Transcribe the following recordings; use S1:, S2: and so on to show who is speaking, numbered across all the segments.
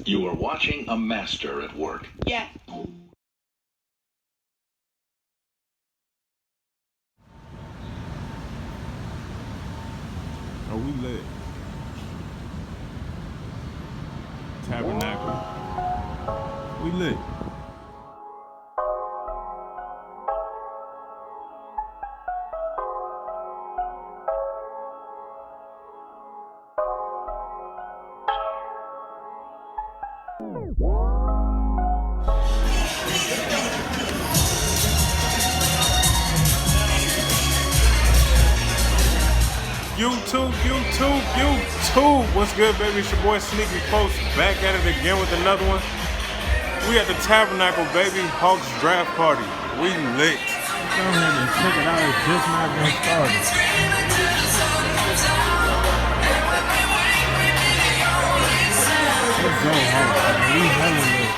S1: You are watching a master at work. Yeah.
S2: Are we lit? Tabernacle. We lit. YouTube. What's good, baby? It's your boy Sneaky Post back at it again with another one. We at the Tabernacle, baby. Hawks draft party. We lit.
S3: Go ahead and check it out. It's just not getting started. Let's go, Hawks. We hella lit.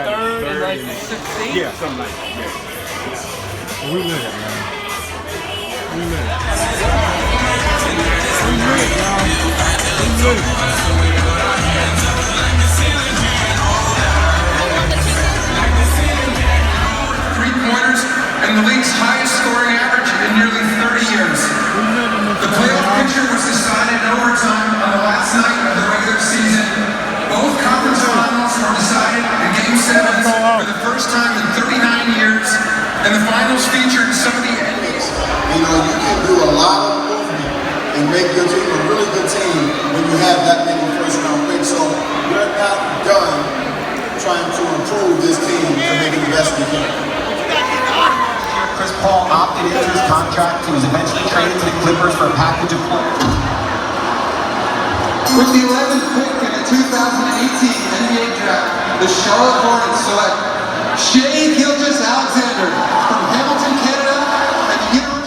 S4: Third and 16?
S2: Yeah, something like that. Yeah.
S3: We lit, man. We lit. We lit, y'all. We lit.
S5: Three-pointers and the league's highest scoring average in nearly 30 years. The playoff picture was decided in overtime on the last night of the regular season. Both conference finals were decided in Game 7 for the first time in 39 years, and the finals featured some of the enemies.
S6: You know, you can do a lot of movement and make your team a really good team when you have that many first-round picks. So we're not done trying to improve this team to make it the best we can.
S7: Chris Paul opted into his contract. He was eventually traded to the Clippers for a package of players.
S5: With the 11th pick in the 2018 NBA draft, the Charlotte Hornets select Shea Gilgeous-Alexander from Hamilton, Canada, and the University.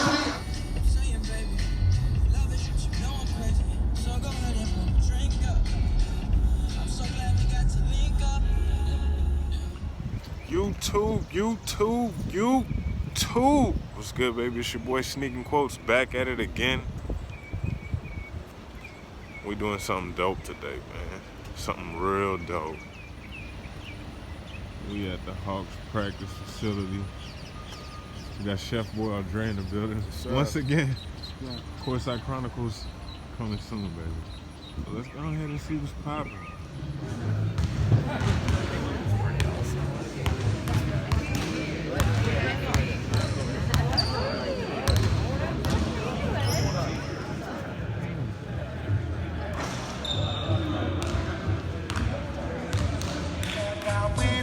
S2: YouTube. What's good, baby? It's your boy Sneaking Quotes back at it again. We doing something dope today, man. Something real dope.
S3: We at the Hawks practice facility. We got Chef Boy Trae in the building. Once again, Courtside Chronicles coming soon, baby. So let's go ahead and see what's popping.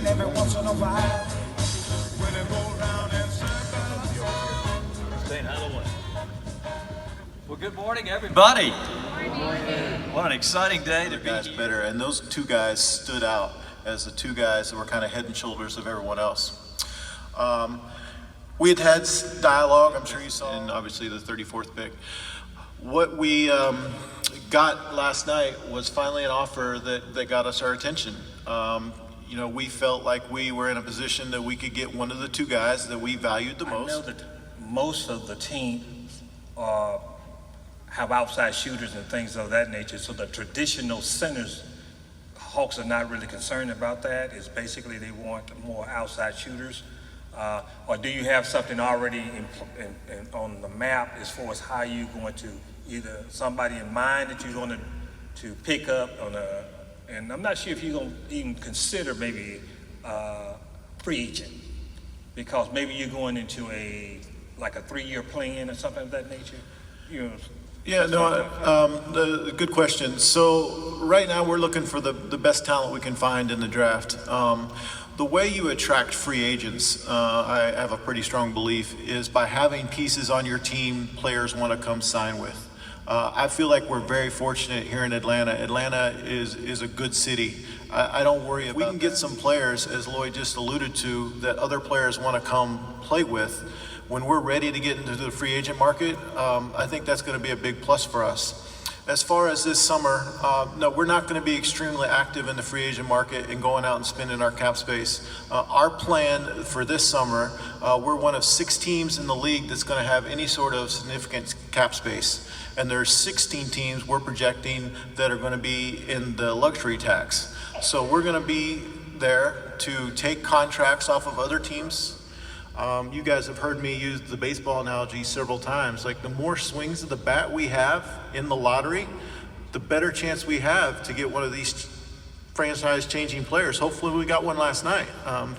S5: Every once in a while, when it goes round and
S4: Staying out of the way. Well, good morning, everybody. What an exciting day to be
S8: guys
S4: here.
S8: better, and those two guys stood out as the two guys that were kind of head and shoulders of everyone else. We had dialogue, I'm sure you saw, and obviously the 34th pick. What we got last night was finally an offer that got us our attention. You know, we felt like we were in a position that we could get one of the two guys that we valued the most.
S9: I know that most of the teams have outside shooters and things of that nature, so the traditional centers, Hawks are not really concerned about that. It's basically they want more outside shooters. Or do you have something already on the map as far as how you're going to, either somebody in mind that you're going to pick up on and I'm not sure if you're going to even consider maybe free agent, because maybe you're going into like a 3-year plan or something of that nature. You know.
S8: Yeah, no, good question. So right now we're looking for the best talent we can find in the draft. The way you attract free agents, I have a pretty strong belief, is by having pieces on your team players want to come sign with. I feel like we're very fortunate here in Atlanta. Atlanta is a good city. I don't worry about. We can get some players, as Lloyd just alluded to, that other players want to come play with. When we're ready to get into the free agent market, I think that's going to be a big plus for us. As far as this summer, no, we're not going to be extremely active in the free agent market and going out and spending our cap space. Our plan for this summer, we're one of 6 teams in the league that's going to have any sort of significant cap space. And there's 16 teams we're projecting that are going to be in the luxury tax. So we're going to be there to take contracts off of other teams. You guys have heard me use the baseball analogy several times. Like, the more swings of the bat we have in the lottery, the better chance we have to get one of these franchise-changing players. Hopefully we got one last night.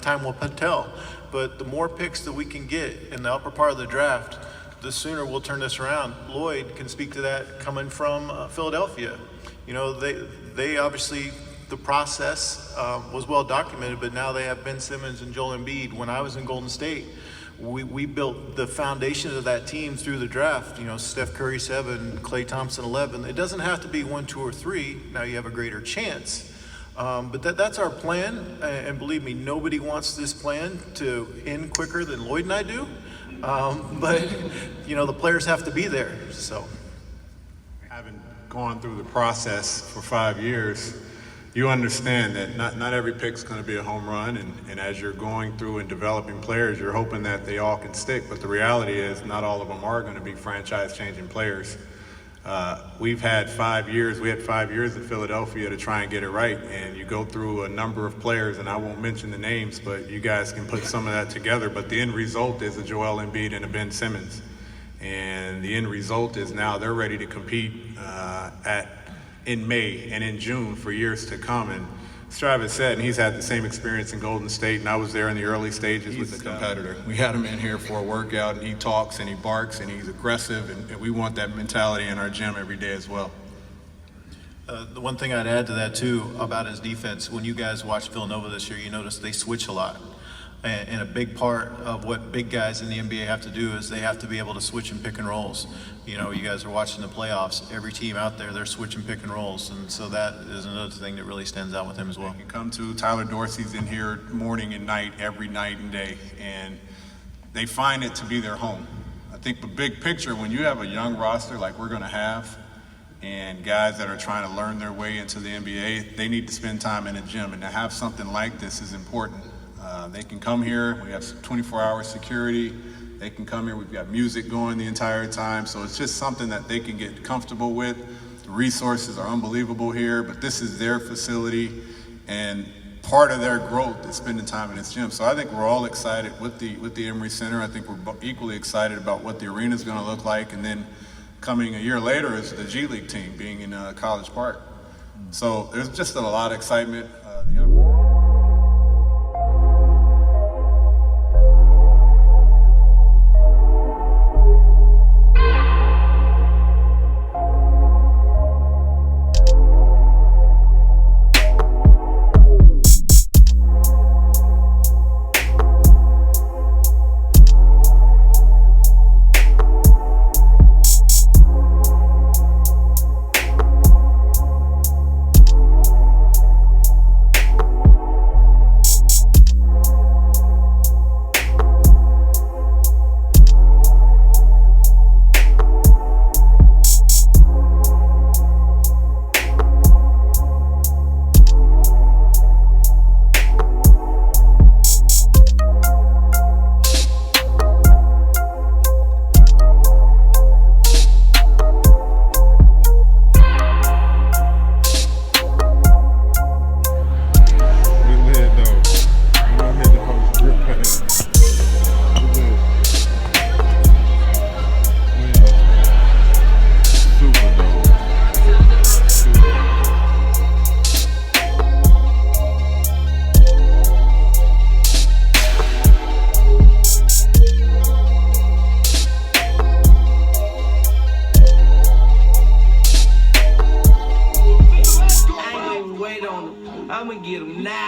S8: Time will tell. But the more picks that we can get in the upper part of the draft, the sooner we'll turn this around. Lloyd can speak to that coming from Philadelphia. You know, they obviously, the process was well documented, but now they have Ben Simmons and Joel Embiid. When I was in Golden State, we built the foundation of that team through the draft. You know, Steph Curry 7, Klay Thompson 11. It doesn't have to be 1, 2, or 3. Now you have a greater chance. But that's our plan, and believe me, nobody wants this plan to end quicker than Lloyd and I do. But you know, the players have to be there. So,
S3: having gone through the process for 5 years, you understand that not every pick's going to be a home run, and as you're going through and developing players, you're hoping that they all can stick. But the reality is, not all of them are going to be franchise-changing players. We've had 5 years. We had 5 years at Philadelphia to try and get it right, and you go through a number of players, and I won't mention the names, but you guys can put some of that together. But the end result is a Joel Embiid and a Ben Simmons, and the end result is now they're ready to compete in May and in June for years to come. And Travis said, and he's had the same experience in Golden State, and I was there in the early stages with the competitor. We had him in here for a workout, and he talks and he barks and he's aggressive, and we want that mentality in our gym every day as well.
S8: The one thing I'd add to that too about his defense, when you guys watched Villanova this year, you notice they switch a lot. And a big part of what big guys in the NBA have to do is they have to be able to switch and pick and rolls. You know, you guys are watching the playoffs. Every team out there, they're switching pick and rolls. And so that is another thing that really stands out with him as well.
S3: You come to Tyler Dorsey's in here morning and night, every night and day, and they find it to be their home. I think the big picture, when you have a young roster like we're going to have, and guys that are trying to learn their way into the NBA, they need to spend time in a gym, and to have something like this is important. They can come here, we have 24-hour security, they can come here, we've got music going the entire time, so it's just something that they can get comfortable with. The resources are unbelievable here, but this is their facility, and part of their growth is spending time in this gym. So I think we're all excited with the Emory Center. I think we're equally excited about what the arena is going to look like, and then coming a year later is the G League team being in College Park. So there's just a lot of excitement.
S10: I'ma get him now.